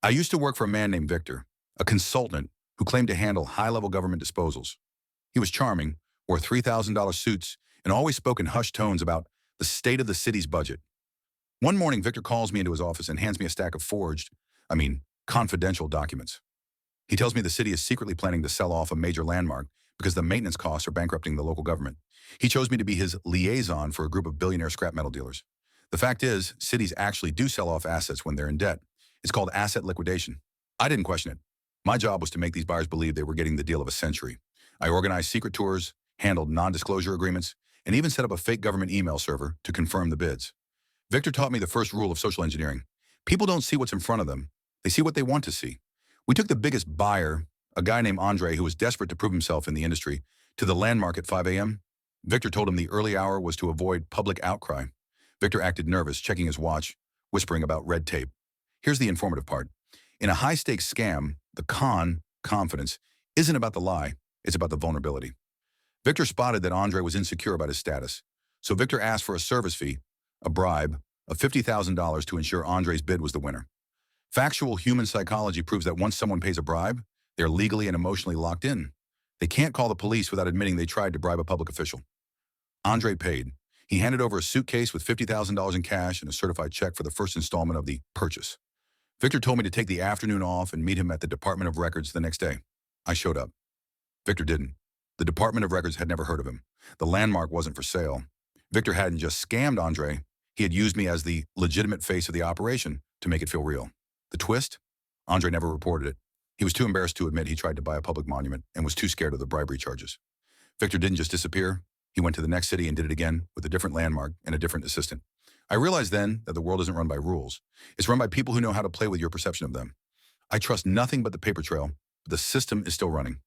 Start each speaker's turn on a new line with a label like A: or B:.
A: I used to work for a man named Victor, a consultant who claimed to handle high-level government disposals. He was charming, wore $3,000 suits, and always spoke in hushed tones about the state of the city's budget. One morning, Victor calls me into his office and hands me a stack of confidential documents. He tells me the city is secretly planning to sell off a major landmark because the maintenance costs are bankrupting the local government. He chose me to be his liaison for a group of billionaire scrap metal dealers. The fact is, cities actually do sell off assets when they're in debt. It's called asset liquidation. I didn't question it. My job was to make these buyers believe they were getting the deal of a century. I organized secret tours, handled non-disclosure agreements, and even set up a fake government email server to confirm the bids. Victor taught me the first rule of social engineering. People don't see what's in front of them. They see what they want to see. We took the biggest buyer, a guy named Andre who was desperate to prove himself in the industry, to the landmark at 5 a.m. Victor told him the early hour was to avoid public outcry. Victor acted nervous, checking his watch, whispering about red tape. Here's the informative part. In a high-stakes scam, the confidence, isn't about the lie, it's about the vulnerability. Victor spotted that Andre was insecure about his status, so Victor asked for a service fee, a bribe, of $50,000 to ensure Andre's bid was the winner. Factual human psychology proves that once someone pays a bribe, they're legally and emotionally locked in. They can't call the police without admitting they tried to bribe a public official. Andre paid. He handed over a suitcase with $50,000 in cash and a certified check for the first installment of the purchase. Victor told me to take the afternoon off and meet him at the Department of Records the next day. I showed up. Victor didn't. The Department of Records had never heard of him. The landmark wasn't for sale. Victor hadn't just scammed Andre, he had used me as the legitimate face of the operation to make it feel real. The twist? Andre never reported it. He was too embarrassed to admit he tried to buy a public monument and was too scared of the bribery charges. Victor didn't just disappear. He went to the next city and did it again with a different landmark and a different assistant. I realized then that the world isn't run by rules. It's run by people who know how to play with your perception of them. I trust nothing but the paper trail, but the system is still running.